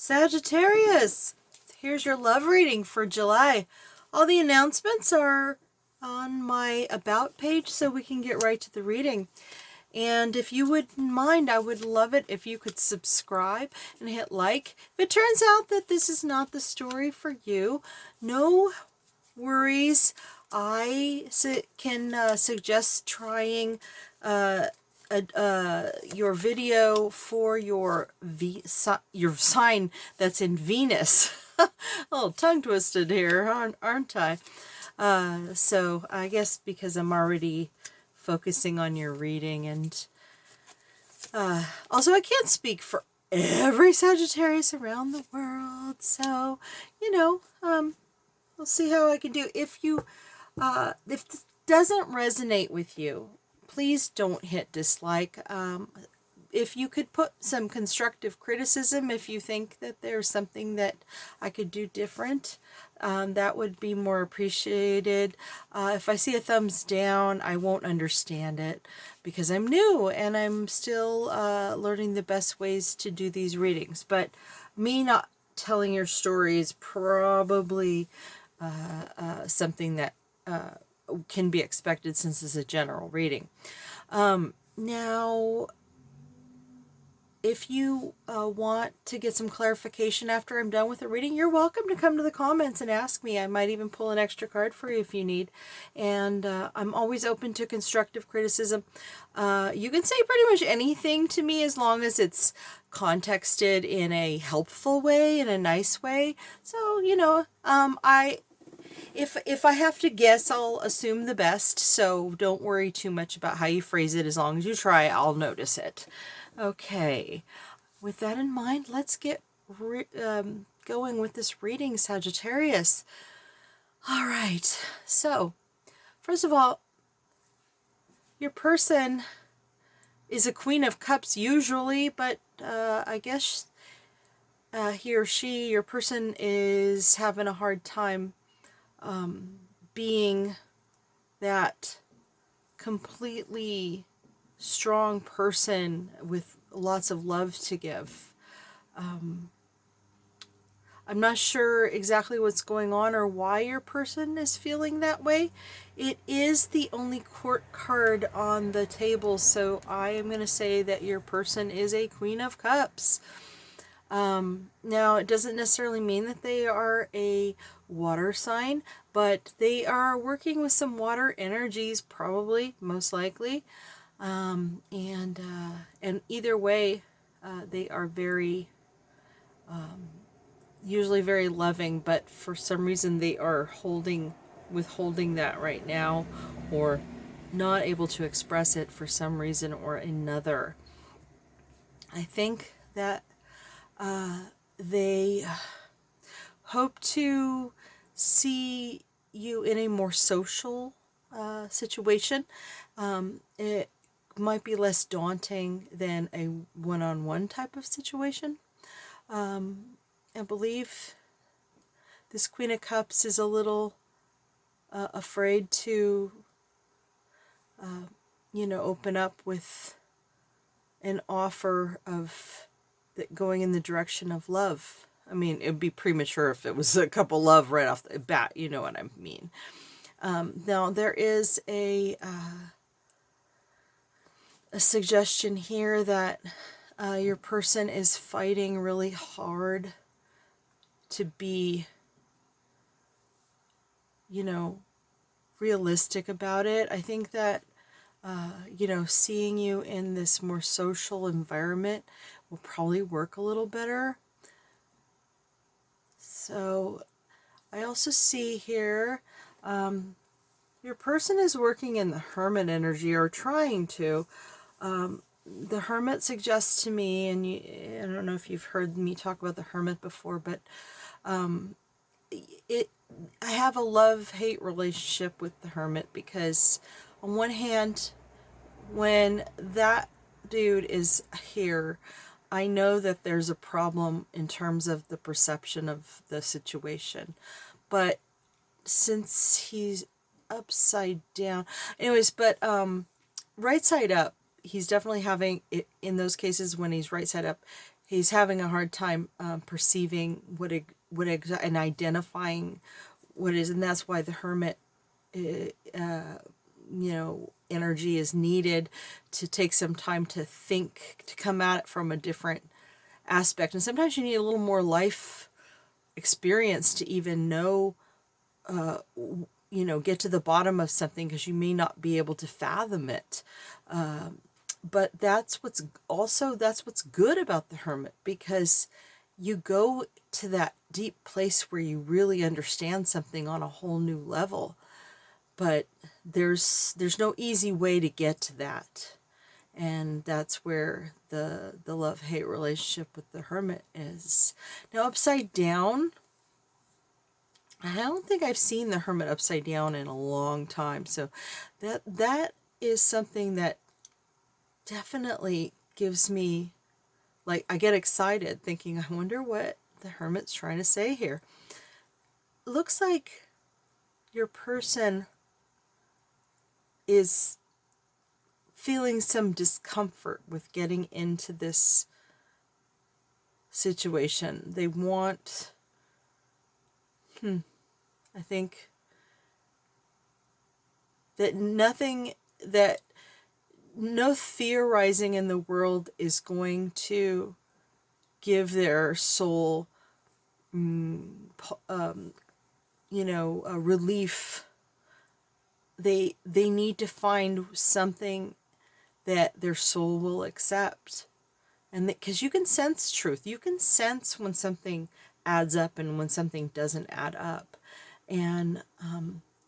Sagittarius, here's your love reading for July. All the announcements are on my About page, so we can get right to the reading. And if you wouldn't mind, I would love it if you could subscribe and hit like. If it turns out that this is not the story for you, no worries. I can suggest trying your video for your sign that's in Venus. A little tongue twisted here, aren't I? So I guess because I'm already focusing on your reading, and also I can't speak for every Sagittarius around the world, so we'll see how I can do. If this doesn't resonate with you, please don't hit dislike. If you could put some constructive criticism, if you think that there's something that I could do different, that would be more appreciated. If I see a thumbs down, I won't understand it because I'm new and I'm still learning the best ways to do these readings. But me not telling your story is probably something that can be expected since it's a general reading. Now, if you want to get some clarification after I'm done with the reading, you're welcome to come to the comments and ask me. I might even pull an extra card for you if you need. And I'm always open to constructive criticism. You can say pretty much anything to me as long as it's contexted in a helpful way, in a nice way. So, if I have to guess, I'll assume the best. So don't worry too much about how you phrase it. As long as you try, I'll notice it. Okay, with that in mind, let's get going with this reading, Sagittarius. All right, so first of all, your person is a Queen of Cups usually, but I guess he or she, your person, is having a hard time being that completely strong person with lots of love to give. I'm not sure exactly what's going on or why your person is feeling that way. It is the only court card on the table, so I am going to say that your person is a Queen of Cups. Now, it doesn't necessarily mean that they are a water sign, but they are working with some water energies, probably, most likely. And either way, they are very, usually very loving, but for some reason they are withholding that right now, or not able to express it for some reason or another. I think that they hope to see you in a more social situation. It might be less daunting than a one-on-one type of situation. I believe this Queen of Cups is a little afraid to, open up with an offer of going in the direction of love. I mean, it would be premature if it was a couple love right off the bat, you know what I mean. Now, there is a suggestion here that your person is fighting really hard to be, realistic about it. I think that, seeing you in this more social environment will probably work a little better. So I also see here, your person is working in the Hermit energy, or trying to. The Hermit suggests to me, and I don't know if you've heard me talk about the Hermit before, but I have a love-hate relationship with the Hermit, because on one hand, when that dude is here, I know that there's a problem in terms of the perception of the situation. But since he's upside down, anyways, but right side up, he's definitely having it in those cases when he's right side up. he's having a hard time perceiving and identifying what is, and that's why the Hermit, energy is needed to take some time to think, to come at it from a different aspect. And sometimes you need a little more life experience to even know, get to the bottom of something, because you may not be able to fathom it. But that's what's good about the Hermit, because you go to that deep place where you really understand something on a whole new level. But there's no easy way to get to that. And that's where the love-hate relationship with the Hermit is. Now, upside down, I don't think I've seen the Hermit upside down in a long time. So that is something that definitely gives me, like, I get excited thinking, I wonder what the Hermit's trying to say here. Looks like your person is feeling some discomfort with getting into this situation. They want, I think that no theorizing in the world is going to give their soul, a relief. They need to find something that their soul will accept. And because you can sense truth. You can sense when something adds up and when something doesn't add up. And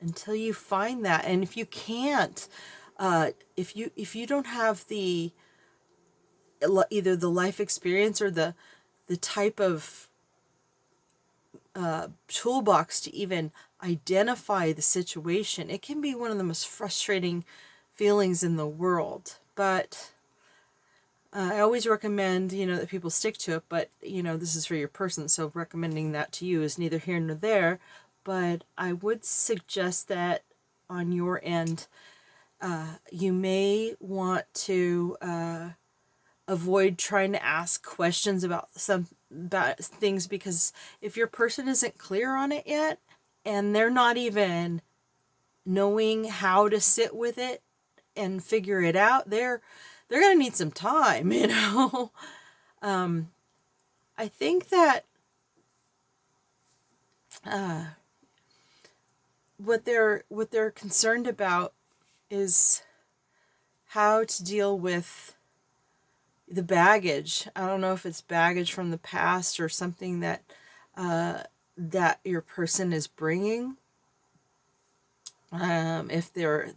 until you find that, and if you can't, if you don't have either the life experience or the type of toolbox to even identify the situation, it can be one of the most frustrating feelings in the world. But I always recommend, that people stick to it, but, this is for your person, so recommending that to you is neither here nor there. But I would suggest that on your end, you may want to avoid trying to ask questions about things, because if your person isn't clear on it yet, and they're not even knowing how to sit with it and figure it out, they're going to need some time, I think that what they're concerned about is how to deal with the baggage. I don't know if it's baggage from the past or something that that your person is bringing. If they're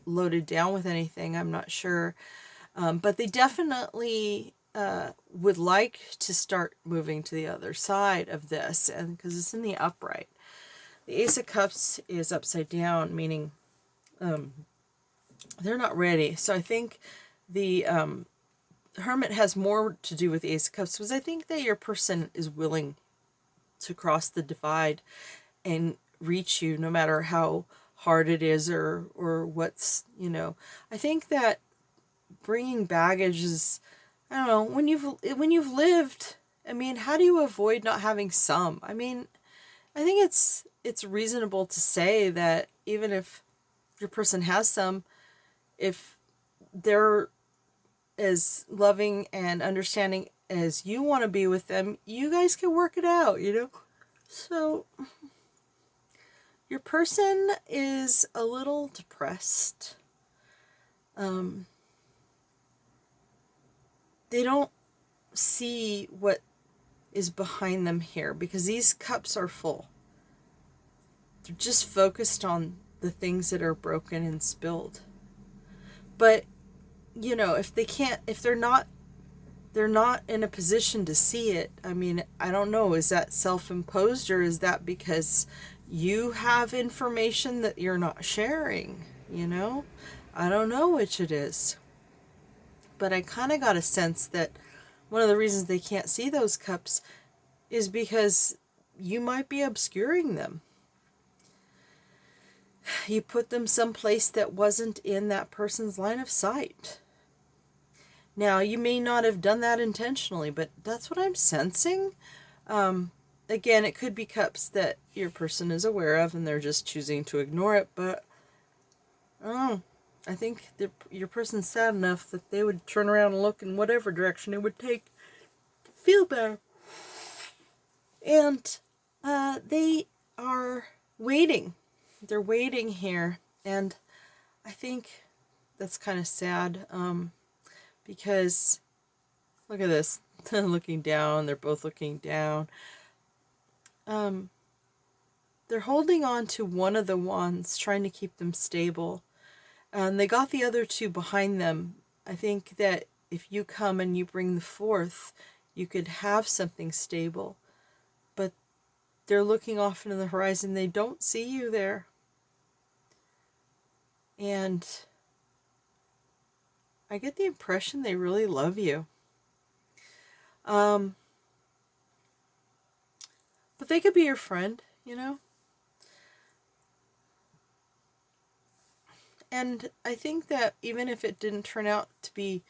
loaded down with anything, I'm not sure. But they definitely would like to start moving to the other side of this, and because it's in the upright. The Ace of Cups is upside down, meaning they're not ready. So I think the Hermit has more to do with the Ace of Cups, because I think that your person is willing to cross the divide and reach you, no matter how hard it is or what's, I think that bringing baggage is, I don't know, when you've lived, I mean, how do you avoid not having some? I mean, I think it's reasonable to say that even if your person has some, if they're as loving and understanding as you want to be with them, you guys can work it out, So your person is a little depressed. They don't see what is behind them here, because these cups are full. They're just focused on the things that are broken and spilled. But, if they're not in a position to see it, I mean, I don't know, is that self-imposed, or is that because you have information that you're not sharing, I don't know which it is. But I kind of got a sense that one of the reasons they can't see those cups is because you might be obscuring them. You put them someplace that wasn't in that person's line of sight. Now, you may not have done that intentionally, but that's what I'm sensing. Again, it could be cups that your person is aware of and they're just choosing to ignore it, but oh, I think your person's sad enough that they would turn around and look in whatever direction it would take to feel better. And they are waiting. They're waiting here. And I think that's kind of sad because look at this. Looking down. They're both looking down. They're holding on to one of the wands, trying to keep them stable. And they got the other two behind them. I think that if you come and you bring the fourth, you could have something stable. But they're looking off into the horizon. They don't see you there. And I get the impression they really love you. But they could be your friend, you know? And I think that even if it didn't turn out to be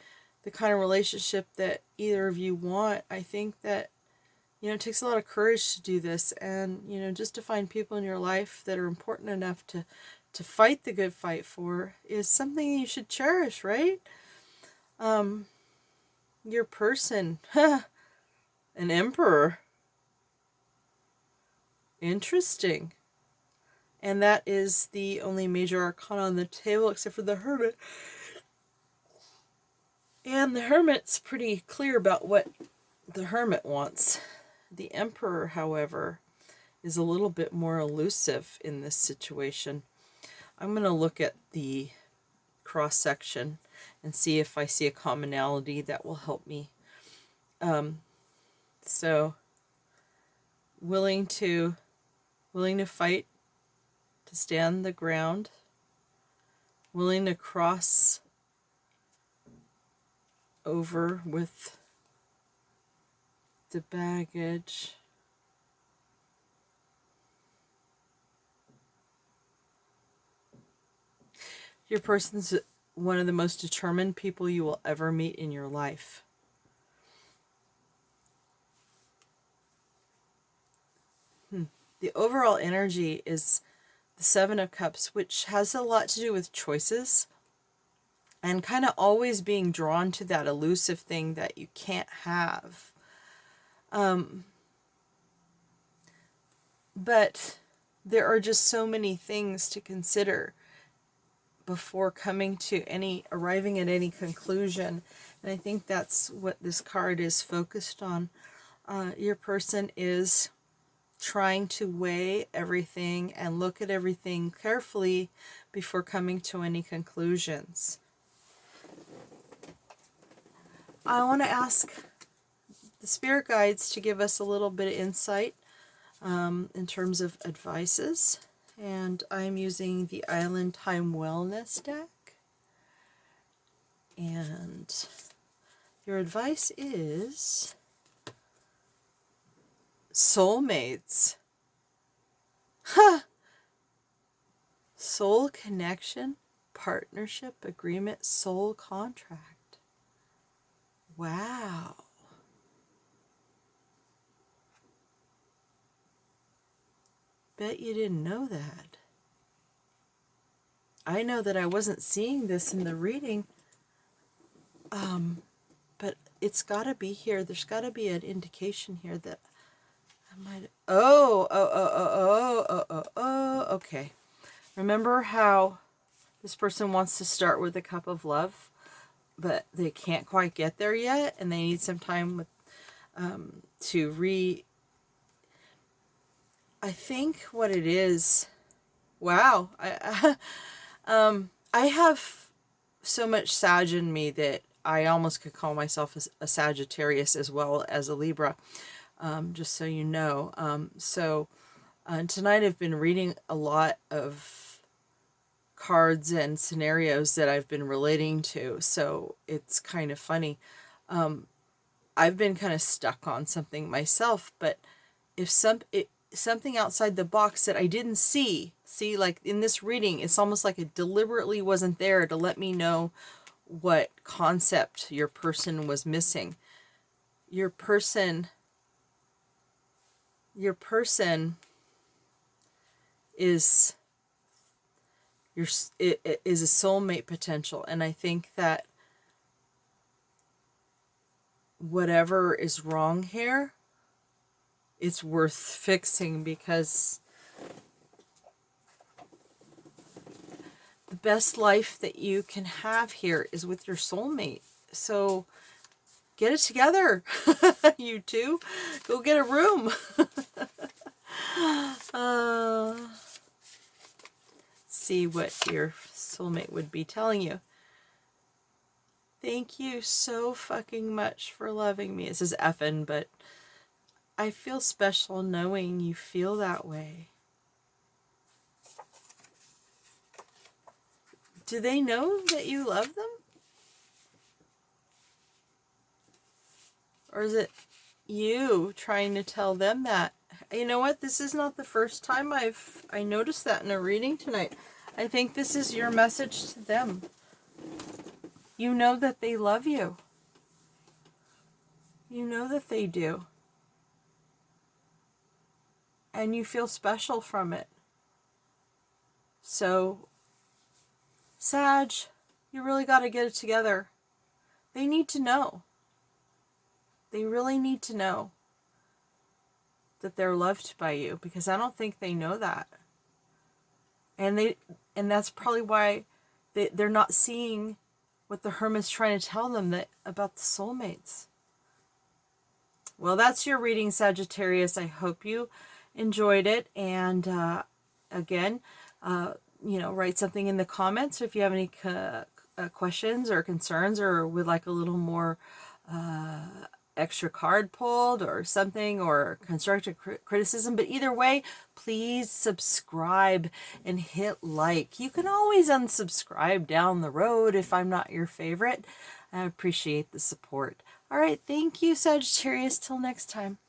the kind of relationship that either of you want, I think that, you know, it takes a lot of courage to do this. And, you know, just to find people in your life that are important enough to fight the good fight for is something you should cherish, right? Your person, an emperor. Interesting. And that is the only major arcana on the table except for the Hermit. And the Hermit's pretty clear about what the Hermit wants. The Emperor, however, is a little bit more elusive in this situation. I'm going to look at the cross-section and see if I see a commonality that will help me. So, willing to fight, to stand the ground, willing to cross over with the baggage. Your person's one of the most determined people you will ever meet in your life. The overall energy is the Seven of Cups, which has a lot to do with choices and kind of always being drawn to that elusive thing that you can't have. But there are just so many things to consider before arriving at any conclusion. And I think that's what this card is focused on. Your person is trying to weigh everything and look at everything carefully before coming to any conclusions. I want to ask the spirit guides to give us a little bit of insight in terms of advices. And I'm using the Island Time Wellness deck. And your advice is soulmates. Soul connection, partnership, agreement, soul contract. Wow. Bet you didn't know that. I know that I wasn't seeing this in the reading, but it's got to be here. There's got to be an indication here that I might. Okay. Remember how this person wants to start with a cup of love, but they can't quite get there yet, and they need some time I think what it is. Wow, I have so much Sag in me that I almost could call myself a Sagittarius as well as a Libra, just so you know. Tonight I've been reading a lot of cards and scenarios that I've been relating to, so it's kind of funny. I've been kind of stuck on something myself, but if something outside the box that I didn't see, like in this reading, it's almost like it deliberately wasn't there to let me know what concept your person was missing. Your person is it is a soulmate potential, and I think that whatever is wrong here, it's worth fixing, because the best life that you can have here is with your soulmate. So get it together, you two. Go get a room. See what your soulmate would be telling you. Thank you so fucking much for loving me. It says effing, but I feel special knowing you feel that way. Do they know that you love them? Or is it you trying to tell them that? You know what? This is not the first time I noticed that in a reading tonight. I think this is your message to them. You know that they love you. You know that they do. And you feel special from it. So, Sag, you really got to get it together. They need to know. They really need to know that they're loved by you, because I don't think they know that. And that's probably why they're not seeing what the Hermit's trying to tell them about the soulmates. Well, that's your reading, Sagittarius. I hope you enjoyed it. And again, write something in the comments if you have any questions or concerns, or would like a little more extra card pulled or something, or constructive criticism. But either way, please subscribe and hit like. You can always unsubscribe down the road if I'm not your favorite. I appreciate the support. All right, thank you, Sagittarius. Till next time.